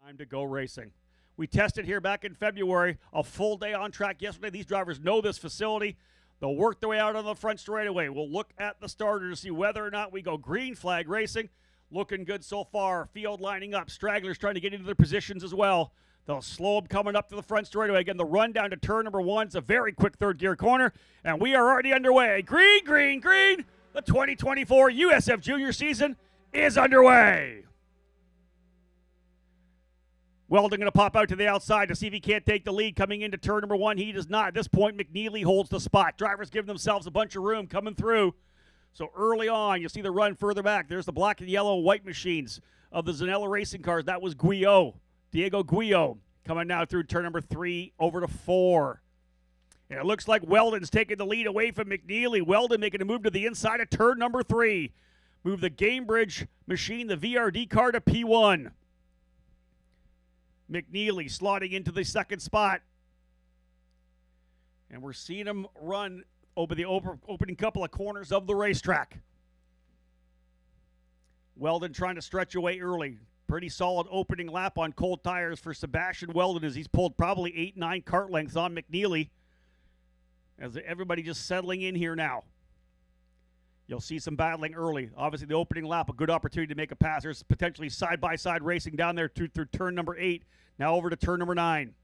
Time to go racing. We tested here back in February, a full day on track yesterday. These drivers know this facility. They'll work their way out on the front straightaway. We'll look at the starter to see whether or not we go green flag racing. Looking good so far. Field lining up. Stragglers trying to get into their positions as well. They'll slow them coming up to the front straightaway. Again, the run down to turn number one. It's a very quick third gear corner, and we are already underway. Green, green, green. The 2024 USF Junior season is underway. Weldon going to pop out to the outside to see if he can't take the lead coming into turn number one. He does not. At this point, McNeely holds the spot. Drivers giving themselves a bunch of room coming through. So early on, you see the run further back. There's the black and yellow and white machines of the NOLA Racing cars. That was Diego Guillo, coming now through turn number 3 over to 4. And it looks like Weldon's taking the lead away from McNeely. Weldon making a move to the inside of turn number 3. Move the Gamebridge machine, the VRD car, to P1. McNeely slotting into the second spot. And we're seeing him run over the opening couple of corners of the racetrack. Weldon trying to stretch away early. Pretty solid opening lap on cold tires for Sebastian Weldon as he's pulled probably 8-9 kart lengths on McNeely. As everybody just settling in here now. You'll see some battling early. Obviously, the opening lap, a good opportunity to make a pass. There's potentially side-by-side racing down there through turn number 8. Now over to turn number 9.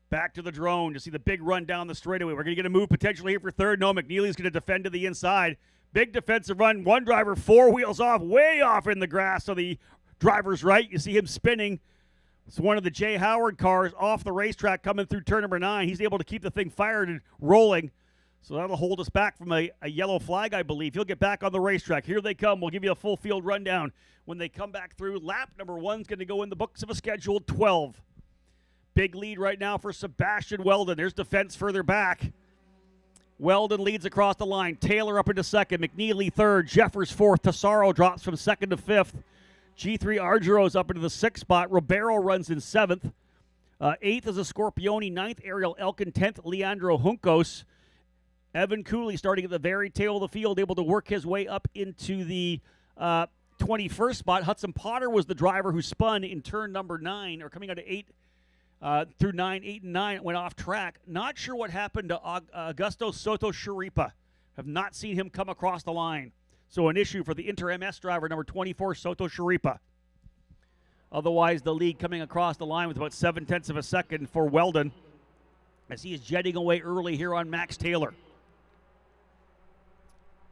Back to the drone to see the big run down the straightaway. We're going to get a move potentially here for third. No, McNeely's going to defend to the inside. Big defensive run. One driver, 4 wheels off, way off in the grass to the driver's right. You see him spinning. It's one of the Jay Howard cars off the racetrack coming through turn number 9. He's able to keep the thing fired and rolling. So that'll hold us back from a yellow flag, I believe. He'll get back on the racetrack. Here they come. We'll give you a full field rundown. When they come back through, lap number 1's going to go in the books of a scheduled 12. Big lead right now for Sebastian Weldon. There's defense further back. Weldon leads across the line. Taylor up into second. McNeely third. Jeffers fourth. Tesaro drops from second to fifth. G3 Argero's up into the 6th spot. Ribeiro runs in 7th. 8th is a Scorpione. 9th, Ariel Elkin. 10th, Leandro Juncos. Evan Cooley starting at the very tail of the field, able to work his way up into the 21st spot. Hudson Potter was the driver who spun in turn number 9, or coming out of 8 through 9, 8 and 9, went off track. Not sure what happened to Augusto Soto Sharipa. Have not seen him come across the line. So an issue for the Inter-MS driver, number 24, Soto Sharipa. Otherwise, the lead coming across the line with about 7/10 of a second for Weldon as he is jetting away early here on Max Taylor.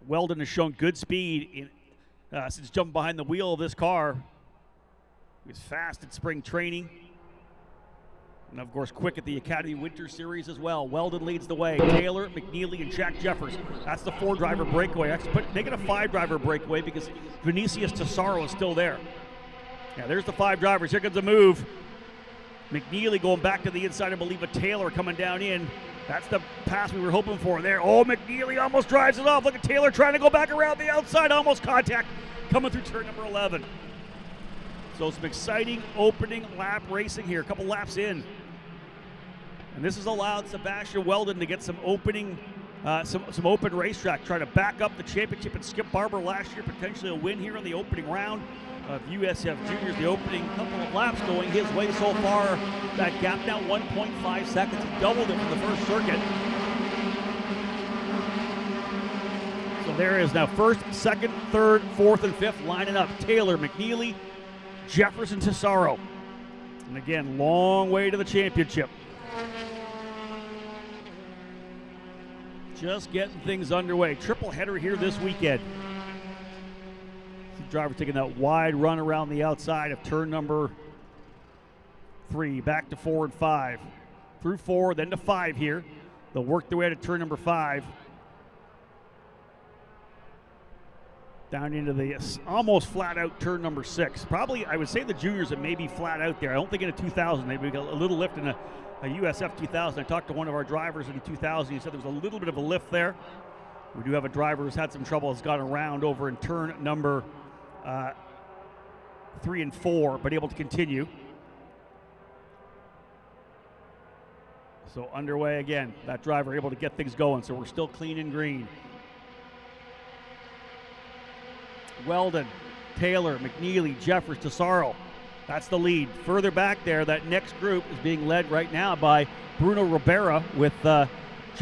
Weldon has shown good speed since jumping behind the wheel of this car. He was fast at spring training. And, of course, quick at the Academy Winter Series as well. Weldon leads the way. Taylor, McNeely, and Jack Jeffers. That's the 4-driver breakaway. Make it a 5-driver breakaway because Vinicius Tesaro is still there. Yeah, there's the 5 drivers. Here comes a move. McNeely going back to the inside, I believe, of Taylor coming down in. That's the pass we were hoping for there. Oh, McNeely almost drives it off. Look at Taylor trying to go back around the outside. Almost contact coming through turn number 11. So some exciting opening lap racing here. A couple laps in. And this has allowed Sebastian Weldon to get some opening, some open racetrack. Trying to back up the championship and Skip Barber last year. Potentially a win here in the opening round of USF Juniors. The opening couple of laps going his way so far. That gap now 1.5 seconds. He doubled it from the first circuit. So there is now first, second, third, fourth, and fifth lining up. Taylor, McNeely, Jefferson, Tesaro. And again, long way to the championship. Just getting things underway. Triple header here this weekend. Driver taking that wide run around the outside of turn number 3, back to 4 and 5. Through 4, then to 5 here. They'll work their way to turn number 5. Down into the almost flat out turn number 6. Probably, I would say the juniors are maybe flat out there. I don't think in a 2000, maybe a little lift in a USF 2000. I talked to one of our drivers in 2000. He said there was a little bit of a lift there. We do have a driver who's had some trouble, has gone around over in turn number 3 and 4, but able to continue. So underway again. That driver able to get things going. So we're still clean and green. Weldon, Taylor, McNeely, Jeffers, Tesaro. That's the lead. Further back there, that next group is being led right now by Bruno Ribera with G3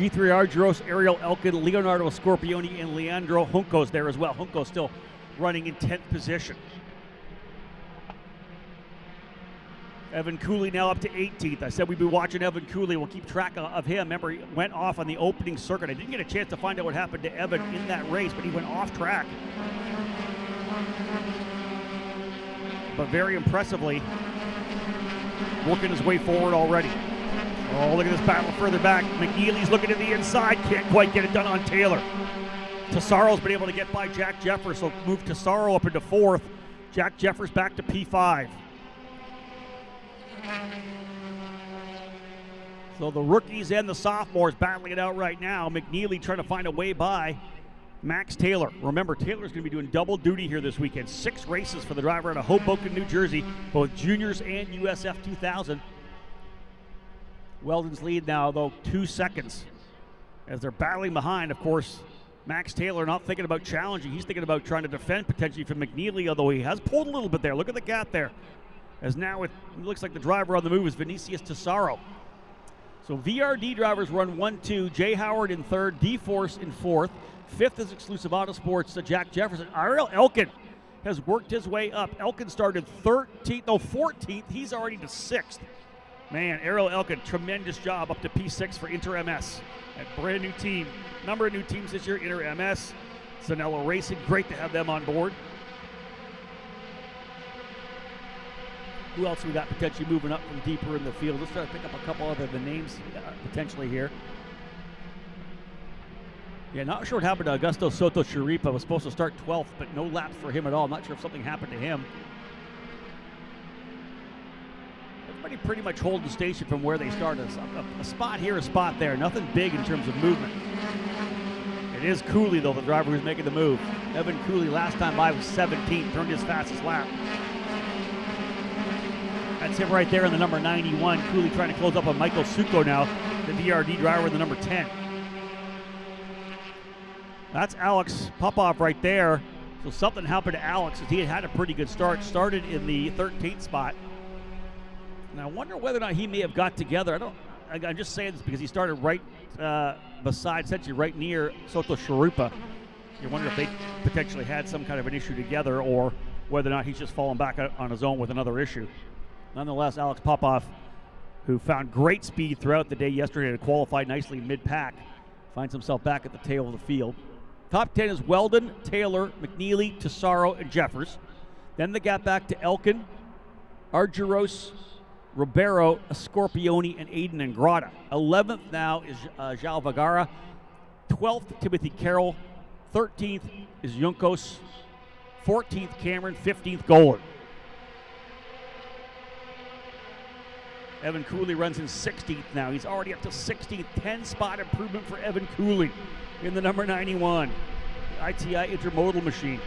Argyros, Ariel Elkin, Leonardo Scorpioni, and Leandro Juncos there as well. Juncos still running in 10th position. Evan Cooley now up to 18th. I said we'd be watching Evan Cooley. We'll keep track of him. Remember, he went off on the opening circuit. I didn't get a chance to find out what happened to Evan in that race, but he went off track. But very impressively, working his way forward already. Oh, look at this battle further back. McNeely's looking to the inside. Can't quite get it done on Taylor. Tessaro's been able to get by Jack Jeffers, so move Tessaro up into 4th. Jack Jeffers back to P5. So the rookies and the sophomores battling it out right now. McNeely trying to find a way by Max Taylor. Remember, Taylor's going to be doing double duty here this weekend. 6 races for the driver out of Hoboken, New Jersey, both juniors and USF 2000. Weldon's lead now, though, 2 seconds. As they're battling behind, of course, Max Taylor not thinking about challenging. He's thinking about trying to defend potentially from McNeely, although he has pulled a little bit there. Look at the gap there. As now it looks like the driver on the move is Vinicius Tessaro. So VRD drivers run 1-2. Jay Howard in 3rd, D-Force in 4th. 5th is Exclusive Autosports, Jack Jefferson. Ariel Elkin has worked his way up. Elkin started 14th. He's already to 6th. Man, Ariel Elkin, tremendous job up to P6 for Inter MS. A brand new team. Number of new teams this year, Inter MS. NOLA Racing, great to have them on board. Who else we got potentially moving up from deeper in the field? Let's try to pick up a couple other the names potentially here. Yeah, not sure what happened to Augusto Soto Chiripa. Was supposed to start 12th, but no laps for him at all. Not sure if something happened to him. Everybody pretty much holding station from where they started. A spot here, a spot there. Nothing big in terms of movement. It is Cooley, though, the driver who's making the move. Evan Cooley last time by was 17th, turned his fastest lap. That's him right there in the number 91. Cooley trying to close up on Michael Succo now, the VRD driver in the number 10. That's Alex Popov right there. So something happened to Alex as he had a pretty good start. Started in the 13th spot. And I wonder whether or not he may have got together. I'm just saying this because he started right beside, essentially right near Soto Chiripa. You wonder if they potentially had some kind of an issue together or whether or not he's just fallen back on his own with another issue. Nonetheless, Alex Popov, who found great speed throughout the day yesterday to qualify nicely mid-pack, finds himself back at the tail of the field. Top 10 is Weldon, Taylor, McNeely, Tessaro, and Jeffers. Then the gap back to Elkin, Argyros, Ribeiro, Scorpioni, and Aiden Ingrata. 11th now is João Vergara. 12th, Timothy Carroll. 13th is Juncos. 14th, Cameron. 15th, Golan. Evan Cooley runs in 16th now. He's already up to 16th. 10-spot improvement for Evan Cooley in the number 91. ITI Intermodal Machine.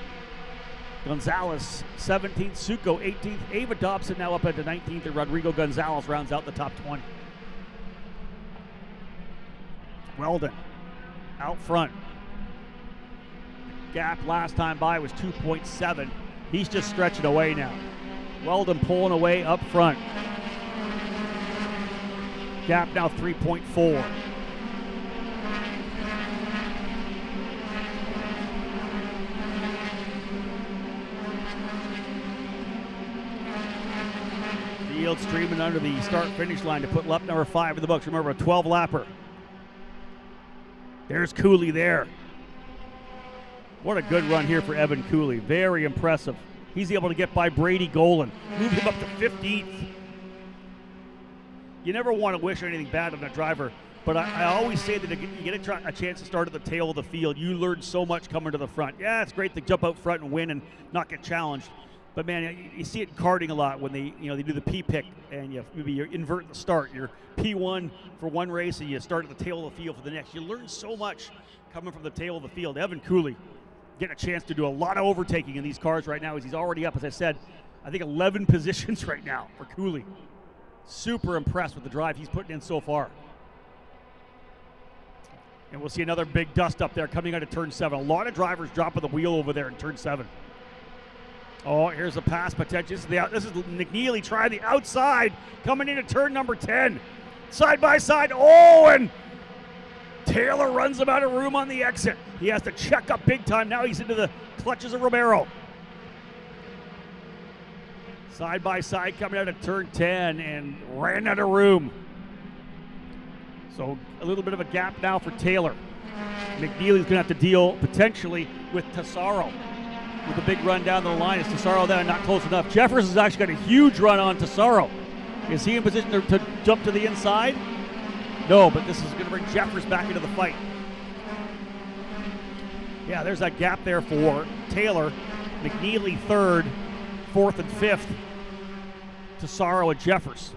Gonzalez, 17th. Succo, 18th. Ava Dobson now up into 19th. And Rodrigo Gonzalez rounds out the top 20. Weldon out front. Gap last time by was 2.7. He's just stretching away now. Weldon pulling away up front. Gap now 3.4. Field streaming under the start-finish line to put lap number 5 in the books. Remember, a 12-lapper. There's Cooley there. What a good run here for Evan Cooley. Very impressive. He's able to get by Brady Golan. Move him up to 15th. You never want to wish anything bad on a driver, but I always say that you get a chance to start at the tail of the field. You learn so much coming to the front. Yeah, it's great to jump out front and win and not get challenged. But man, you see it in karting a lot when they do the P-pick and maybe you invert the start. You're P1 for one race and you start at the tail of the field for the next. You learn so much coming from the tail of the field. Evan Cooley getting a chance to do a lot of overtaking in these cars right now as he's already up, as I said, I think 11 positions right now for Cooley. Super impressed with the drive he's putting in so far. And we'll see another big dust up there coming out of turn 7. A lot of drivers dropping the wheel over there in turn 7. Oh, here's a pass potential. This is McNeely trying the outside, coming into turn number 10. Side by side. Oh, and Taylor runs him out of room on the exit. He has to check up big time. Now he's into the clutches of Romero. Side by side coming out of turn 10 and ran out of room. So a little bit of a gap now for Taylor. McNeely's going to have to deal potentially with Tesaro with a big run down the line. Is Tesaro there? Not close enough. Jeffers has actually got a huge run on Tesaro. Is he in position to jump to the inside? No, but this is going to bring Jeffers back into the fight. Yeah, there's that gap there for Taylor. McNeely third, fourth and fifth. Tesaro and Jeffers.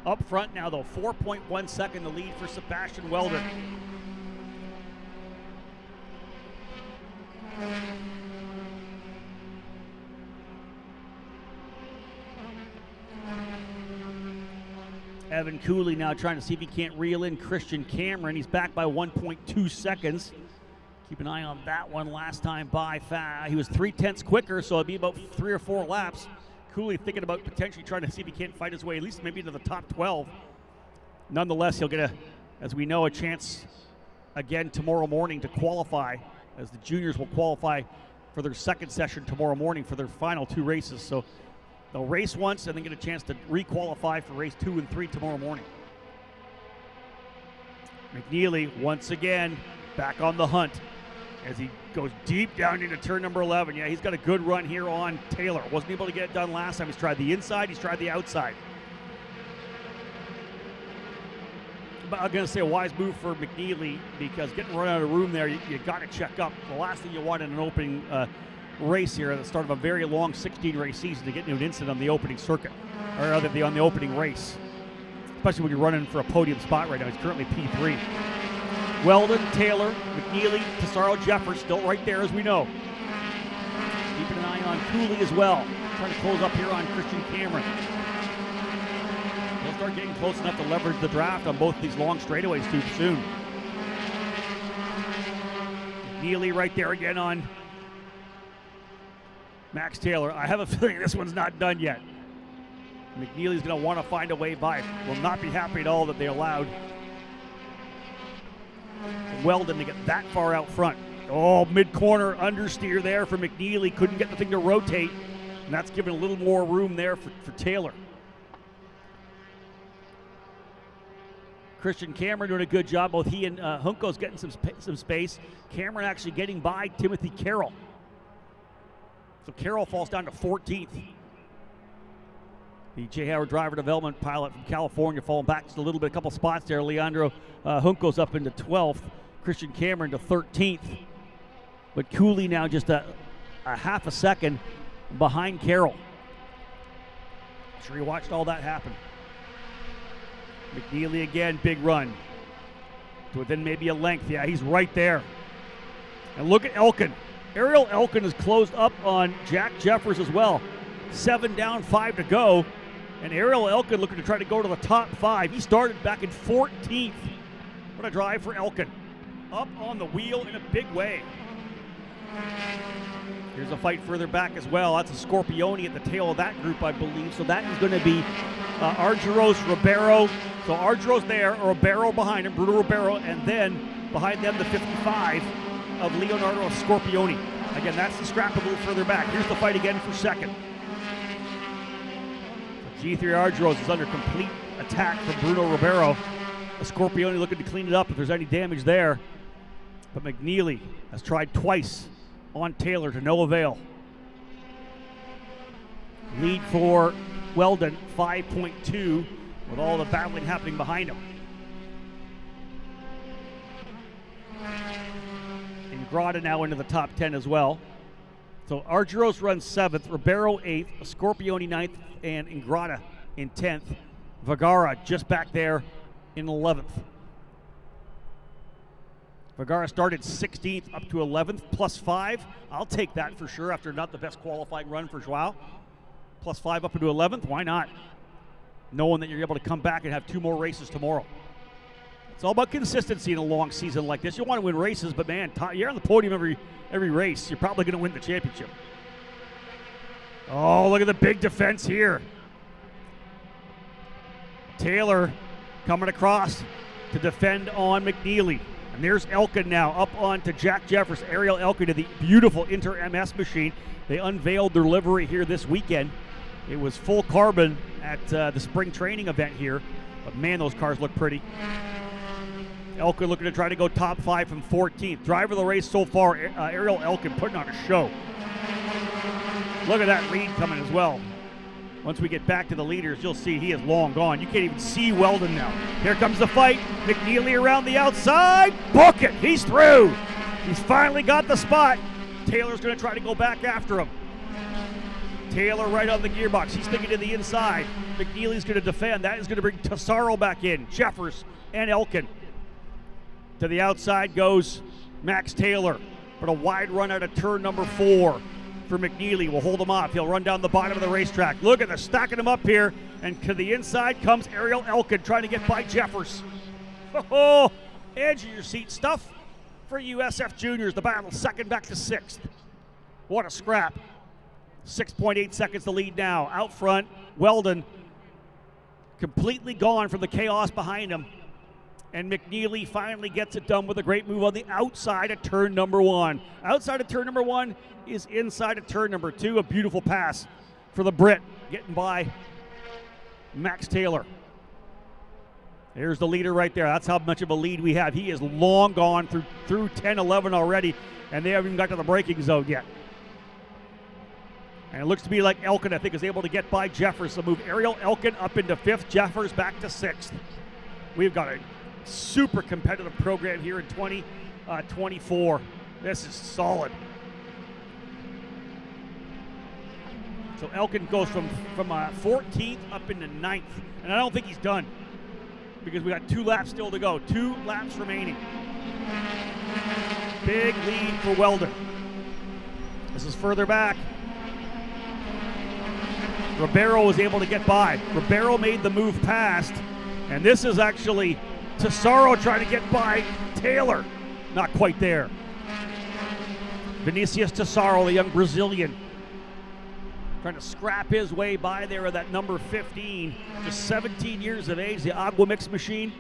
Up front now, though, 4.1 second the lead for Sebastian Weldon. Evan Cooley now trying to see if he can't reel in Christian Cameron. He's back by 1.2 seconds. Keep an eye on that one. Last time by, he was 0.3 quicker, so it'd be about 3 or 4 laps. Cooley thinking about potentially trying to see if he can't fight his way, at least maybe into the top 12. Nonetheless, he'll get, as we know, a chance again tomorrow morning to qualify, as the juniors will qualify for their second session tomorrow morning for their final 2 races. So they'll race once and then get a chance to re-qualify for race 2 and 3 tomorrow morning. McNeely, once again, back on the hunt as he goes deep down into turn number 11. Yeah, he's got a good run here on Taylor. Wasn't able to get it done last time. He's tried the inside, he's tried the outside. But I'm going to say a wise move for McNeely, because getting run out of room there, you got to check up. The last thing you want in an opening race here at the start of a very long 16-race season to get into an incident on the opening circuit, or rather on the opening race, especially when you're running for a podium spot right now. He's currently P3. Weldon, Taylor, McNeely, Tesaro, Jeffers still right there, as we know. Keeping an eye on Cooley as well, trying to close up here on Christian Cameron. He'll start getting close enough to leverage the draft on both these long straightaways too soon. McNeely right there again on Max Taylor. I have a feeling this one's not done yet. McNeely's going to want to find a way by. Will not be happy at all that they allowed Weldon to get that far out front. Oh, mid-corner understeer there for McNeely. Couldn't get the thing to rotate, and that's giving a little more room there for Taylor. Christian Cameron doing a good job. Both he and Junco's getting some space. Cameron actually getting by Timothy Carroll. So Carroll falls down to 14th. The J. Howard driver development pilot from California falling back just a little bit, a couple spots there. Leandro Junco's up into 12th. Christian Cameron to 13th. But Cooley now just a half a second behind Carroll. I'm sure you watched all that happen. McNeely again, big run. To within maybe a length. Yeah, he's right there. And look at Elkin. Ariel Elkin has closed up on Jack Jeffers as well. 7 down, 5 to go. And Ariel Elkin looking to try to go to the top 5. He started back in 14th. What a drive for Elkin. Up on the wheel in a big way. Here's a fight further back as well. That's a Scorpione at the tail of that group, I believe. So that is going to be Argyros, Ribeiro. So Argyros there, Ribeiro behind him, Bruno Ribeiro, and then behind them the 55 of Leonardo Scorpione. Again, that's the scrap a little further back. Here's the fight again for second. G3 Argyros is under complete attack from Bruno Ribeiro. Scorpione looking to clean it up if there's any damage there. But McNeely has tried twice on Taylor to no avail. Lead for Weldon, 5.2, with all the battling happening behind him. Ingrata now into the top 10 as well. So Argyros runs 7th, Ribeiro 8th, Scorpione 9th, and Ingrata in 10th. Vergara just back there in 11th. Vergara started 16th up to 11th, plus 5. I'll take that for sure after not the best qualifying run for Joao. Plus 5 up into 11th, why not? Knowing that you're able to come back and have 2 more races tomorrow. It's all about consistency in a long season like this. You want to win races, but man, you're on the podium every race. You're probably going to win the championship. Oh, look at the big defense here. Taylor coming across to defend on McNeely. And there's Elkin now up on to Jack Jeffers. Ariel Elkin to the beautiful Inter-MS machine. They unveiled their livery here this weekend. It was full carbon at the spring training event here. But man, those cars look pretty. Elkin looking to try to go top 5 from 14th. Driver of the race so far, Ariel Elkin putting on a show. Look at that lead coming as well. Once we get back to the leaders, you'll see he is long gone. You can't even see Weldon now. Here comes the fight. McNeely around the outside. Book it. He's through. He's finally got the spot. Taylor's going to try to go back after him. Taylor right on the gearbox. He's thinking to the inside. McNeely's going to defend. That is going to bring Tesaro back in. Jeffers and Elkin. To the outside goes Max Taylor. But a wide run out of turn number 4 for McNeely. Will hold him off. He'll run down the bottom of the racetrack. Look at the stacking him up here. And to the inside comes Ariel Elkin trying to get by Jeffers. Oh, edge of your seat stuff for USF Juniors. The battle second back to 6th. What a scrap. 6.8 seconds to lead now. Out front, Weldon completely gone from the chaos behind him. And McNeely finally gets it done with a great move on the outside of turn number 1. Outside of turn number 1 is inside of turn number 2. A beautiful pass for the Brit, getting by Max Taylor. There's the leader right there. That's how much of a lead we have. He is long gone through 10, 11 already, and they haven't even got to the braking zone yet. And it looks to be like Elkin, I think, is able to get by Jeffers. So move Ariel Elkin up into 5th, Jeffers back to 6th. We've got a super competitive program here in 2024. This is solid. So Elkin goes from 14th up into 9th. And I don't think he's done because we got 2 laps still to go. 2 laps remaining. Big lead for Weldon. This is further back. Ribeiro was able to get by. Ribeiro made the move past. And this is actually Tesaro trying to get by Taylor. Not quite there. Vinicius Tesaro, the young Brazilian, trying to scrap his way by there at that number 15. Just 17 years of age, the Agua Mix machine.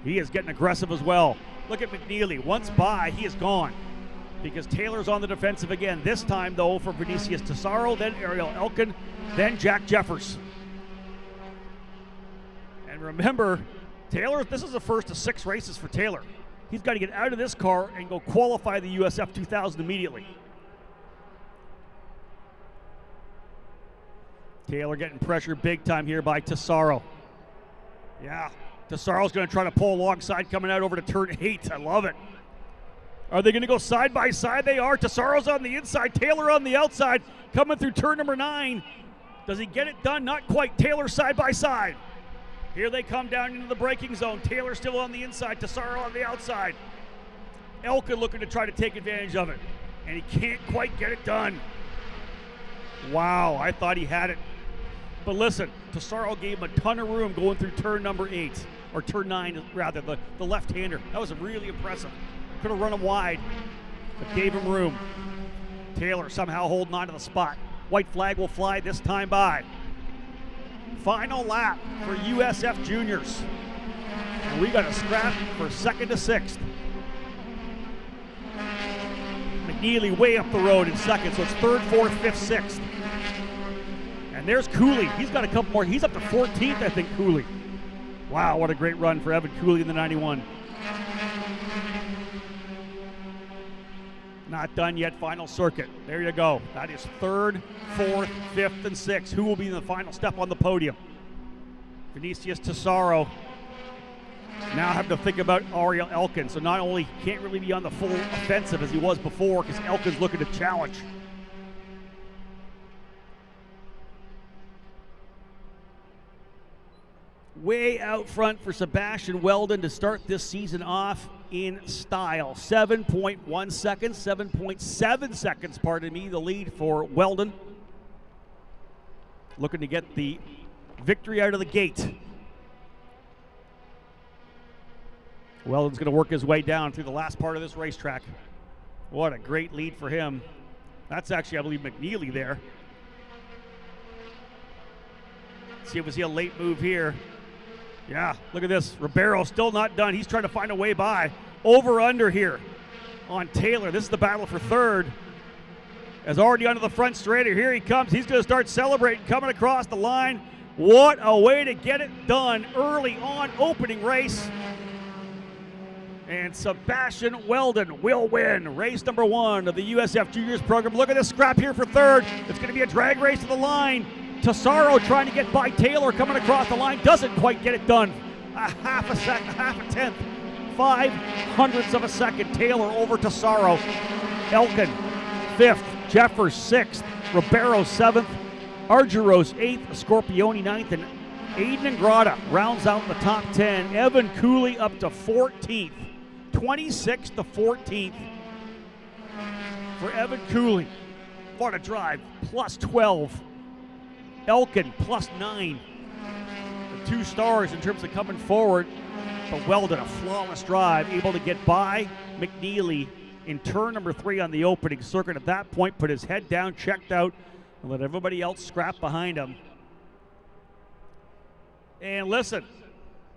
He is getting aggressive as well. Look at McNeely. Once by, he is gone because Taylor's on the defensive again. This time, though, for Vinicius Tesaro, then Ariel Elkin, then Jack Jeffers. And remember, Taylor, this is the first of 6 races for Taylor. He's got to get out of this car and go qualify the USF 2000 immediately. Taylor getting pressure big time here by Tesaro. Yeah, Tesaro's going to try to pull alongside coming out over to turn 8. I love it. Are they going to go side by side? They are. Tesaro's on the inside, Taylor on the outside, coming through turn number 9. Does he get it done? Not quite. Taylor side by side. Here they come down into the braking zone. Taylor still on the inside, Tesaro on the outside. Elkin looking to try to take advantage of it, and he can't quite get it done. Wow, I thought he had it. But listen, Tesaro gave him a ton of room going through turn number 8, or turn 9 rather, the left-hander. That was really impressive. Could have run him wide, but gave him room. Taylor somehow holding on to the spot. White flag will fly this time by. Final lap for USF Juniors. And we got a scrap for 2nd to 6th. McNeely way up the road in 2nd, so it's 3rd, 4th, 5th, 6th. And there's Cooley. He's got a couple more. He's up to 14th, I think, Cooley. Wow, what a great run for Evan Cooley in the 91. Not done yet, final circuit. There you go. That is 3rd, 4th, 5th, and 6th. Who will be in the final step on the podium? Vinicius Tesaro. Now have to think about Ariel Elkin. So not only can't really be on the full offensive as he was before because Elkin's looking to challenge. Way out front for Sebastian Weldon to start this season off in style. 7.1 seconds, 7.7 seconds, pardon me, the lead for Weldon. Looking to get the victory out of the gate. Weldon's going to work his way down through the last part of this racetrack. What a great lead for him. That's actually, I believe, McNeely there. See if we see a late move here. Yeah, look at this. Ribeiro still not done. He's trying to find a way by. Over under here on Taylor. This is the battle for third. As already under the front straighter. Here he comes. He's going to start celebrating, coming across the line. What a way to get it done early on opening race. And Sebastian Weldon will win race number 1 of the USF Juniors program. Look at this scrap here for third. It's going to be a drag race to the line. Tassaro trying to get by Taylor, coming across the line. Doesn't quite get it done. A half a tenth. 0.05 of a second. Taylor over Tassaro. Elkin 5th. Jeffers 6th. Ribeiro 7th. Argyros 8th. Scorpioni 9th. And Aiden Ingrata rounds out the top 10. Evan Cooley up to 14th. 26th to 14th for Evan Cooley. What a drive. Plus 12. Elkin plus 9. The 2 stars in terms of coming forward. But Weldon, a flawless drive, able to get by McNeely in turn number 3 on the opening circuit. At that point, put his head down, checked out, and let everybody else scrap behind him. And listen,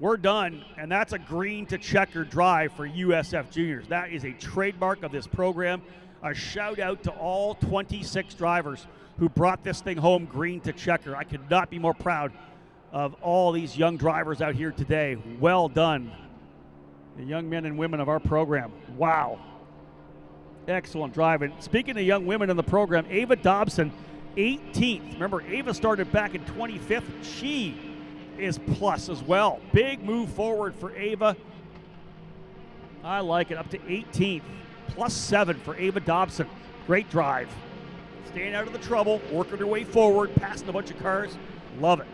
we're done, and that's a green to checker drive for USF Juniors. That is a trademark of this program. A shout out to all 26 drivers who brought this thing home green to checker. I could not be more proud of all these young drivers out here today. Well done, the young men and women of our program. Wow. Excellent driving. Speaking of young women in the program, Ava Dobson, 18th. Remember, Ava started back in 25th. She is plus as well. Big move forward for Ava. I like it. Up to 18th. Plus 7 for Ava Dobson. Great drive. Staying out of the trouble, working her way forward, passing a bunch of cars. Love it.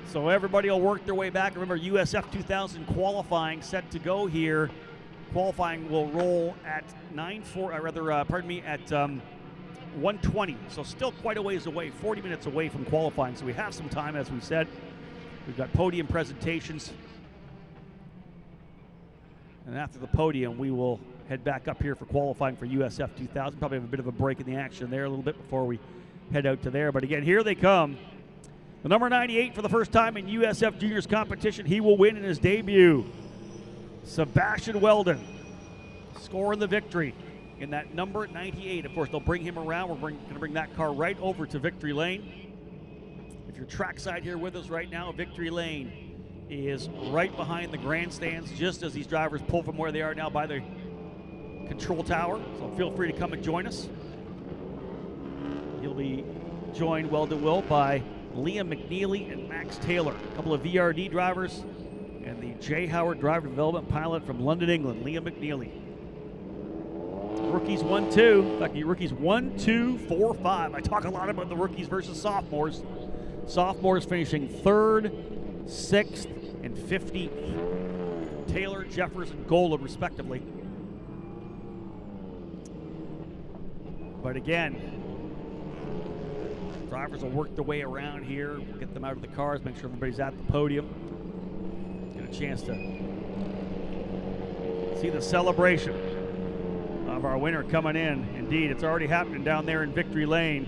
So everybody will work their way back. Remember, USF 2000 qualifying set to go here. Qualifying will roll at 1:20. So still quite a ways away, 40 minutes away from qualifying. So we have some time, as we said. We've got podium presentations. And after the podium, we will head back up here for qualifying for USF 2000. Probably have a bit of a break in the action there a little bit before we head out to there. But again, here they come. The number 98 for the first time in USF Juniors competition. He will win in his debut. Sebastian Weldon scoring the victory in that number 98. Of course, they'll bring him around. We're going to bring that car right over to Victory Lane. If you're trackside here with us right now, Victory Lane is right behind the grandstands, just as these drivers pull from where they are now by the control tower. So feel free to come and join us. He'll be joined, Weldon will, by Liam McNeely and Max Taylor, a couple of VRD drivers, and the J. Howard driver development pilot from London, England, Liam McNeely. Rookies 1-2. In fact, the rookies 1, 2, 4, 5. I talk a lot about the rookies versus sophomores. Sophomores finishing 3rd, 6th, and 15th. Taylor, Jeffers, and Golan, respectively. But again, drivers will work their way around here. We'll get them out of the cars, make sure everybody's at the podium. Get a chance to see the celebration of our winner coming in. Indeed, it's already happening down there in Victory Lane.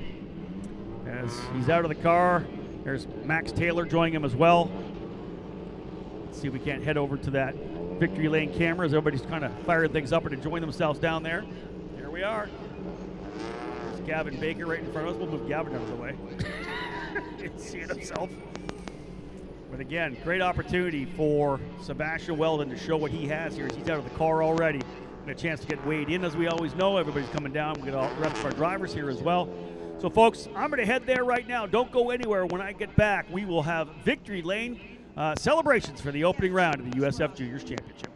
As he's out of the car, there's Max Taylor joining him as well. Let's see if we can't head over to that Victory Lane camera as everybody's kind of firing things up and enjoying themselves down there. Here we are. There's Gavin Baker right in front of us. We'll move Gavin out of the way. He's seeing himself. But again, great opportunity for Sebastian Weldon to show what he has here. He's out of the car already. And a chance to get weighed in, as we always know. Everybody's coming down. We get all the rest of our drivers here as well. So, folks, I'm going to head there right now. Don't go anywhere. When I get back, we will have Victory Lane celebrations for the opening round of the USF Juniors Championship.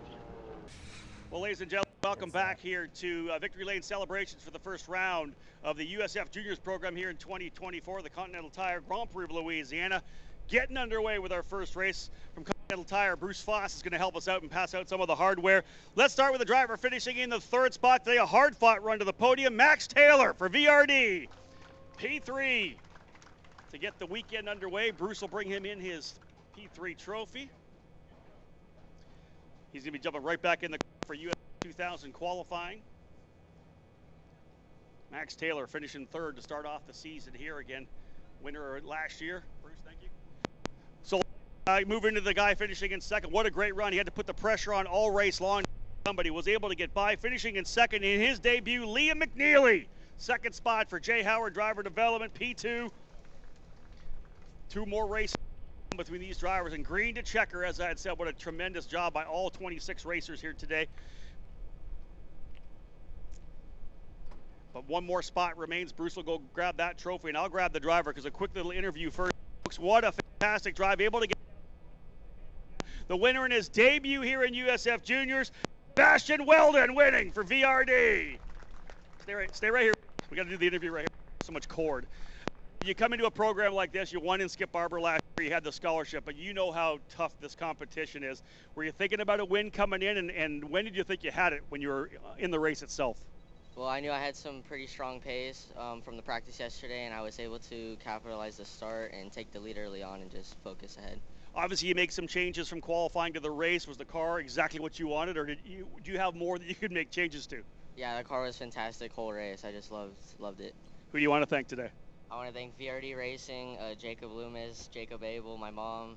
Well, ladies and gentlemen, welcome back here to Victory Lane celebrations for the first round of the USF Juniors program here in 2024, the Continental Tire Grand Prix of Louisiana. Getting underway with our first race from Continental Tire. Bruce Foss is going to help us out and pass out some of the hardware. Let's start with the driver finishing in the 3rd spot today. A hard-fought run to the podium. Max Taylor for VRD. P3 to get the weekend underway. Bruce will bring him in his P3 trophy. He's going to be jumping right back in the for USF 2000 qualifying. Max Taylor finishing 3rd to start off the season here again. winner last year. Bruce, thank you. So move into the guy finishing in second. What a great run. He had to put the pressure on all race long. Somebody was able to get by, finishing in second in his debut, Liam McNeely. Second spot for Jay Howard, driver development, P2. 2 more races between these drivers, and green to checker, as I had said. What a tremendous job by all 26 racers here today. But one more spot remains. Bruce will go grab that trophy, and I'll grab the driver because a quick little interview first. Folks, what a fantastic drive. Able to get the winner in his debut here in USF Juniors, Sebastian Weldon, winning for VRD. Stay right here. We got to do the interview right here. So much cord. You come into a program like this, you won in Skip Barber last year, you had the scholarship, but you know how tough this competition is. Were you thinking about a win coming in, and when did you think you had it when you were in the race itself? Well, I knew I had some pretty strong pace from the practice yesterday, and I was able to capitalize the start and take the lead early on and just focus ahead. Obviously, you make some changes from qualifying to the race. Was the car exactly what you wanted, or do you have more that you could make changes to? Yeah, the car was fantastic whole race. I just loved it. Who do you want to thank today? I want to thank VRD Racing, Jacob Loomis, Jacob Abel, my mom,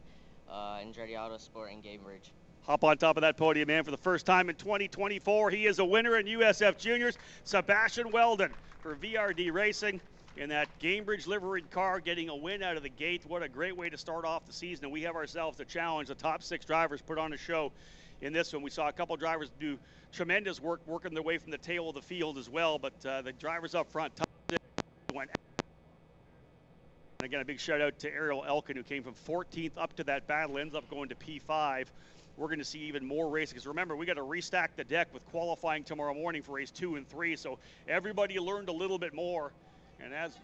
Andretti Autosport, and Gamebridge. Hop on top of that podium, man, for the first time in 2024. He is a winner in USF Juniors, Sebastian Weldon for VRD Racing in that Gamebridge liveried car, getting a win out of the gate. What a great way to start off the season, and we have ourselves a challenge. The top 6 drivers put on a show in this one. We saw a couple drivers do tremendous work, working their way from the tail of the field as well, but the drivers up front, top 6 went. And again, a big shout out to Ariel Elkin, who came from 14th up to that battle, ends up going to P5. We're going to see even more racing, because remember, we got to restack the deck with qualifying tomorrow morning for race 2 and 3, so everybody learned a little bit more. And as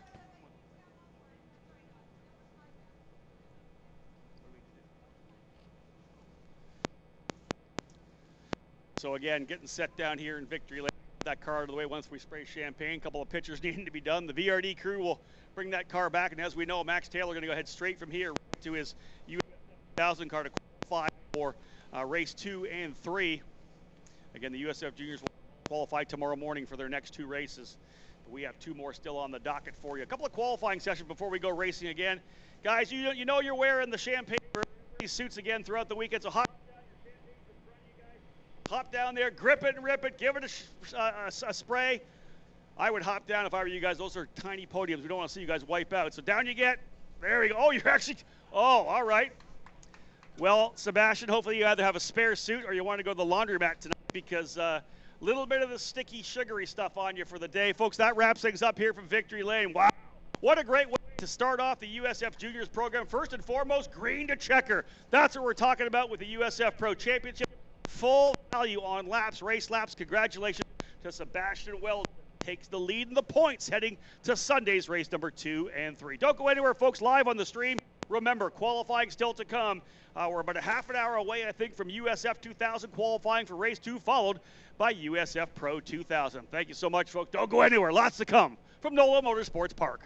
so again, getting set down here in victory lane. That car out of the way once we spray champagne. A couple of pictures needing to be done. The VRD crew will bring that car back, and as we know, Max Taylor going to go ahead straight from here to his USF 1000 car to qualify for race 2 and 3. Again, the USF Juniors will qualify tomorrow morning for their next 2 races. But we have 2 more still on the docket for you. A couple of qualifying sessions before we go racing again. Guys, you know you're wearing the champagne suits again throughout the weekend, so hop down there, grip it and rip it, give it a spray. I would hop down if I were you guys. Those are tiny podiums. We don't want to see you guys wipe out. So down you get. There we go. Oh, you're actually, oh, all right. Well, Sebastian, hopefully you either have a spare suit or you want to go to the laundromat tonight, because a little bit of the sticky, sugary stuff on you for the day. Folks, that wraps things up here from Victory Lane. Wow. What a great way to start off the USF Juniors program. First and foremost, green to checker. That's what we're talking about with the USF Pro Championship. Full value on laps, race laps. Congratulations to Sebastian Weldon. Takes the lead in the points heading to Sunday's race number 2 and 3. Don't go anywhere, folks. Live on the stream. Remember, qualifying still to come. We're about a half an hour away, I think, from USF 2000 qualifying for race 2, followed by USF Pro 2000. Thank you so much, folks. Don't go anywhere. Lots to come from NOLA Motorsports Park.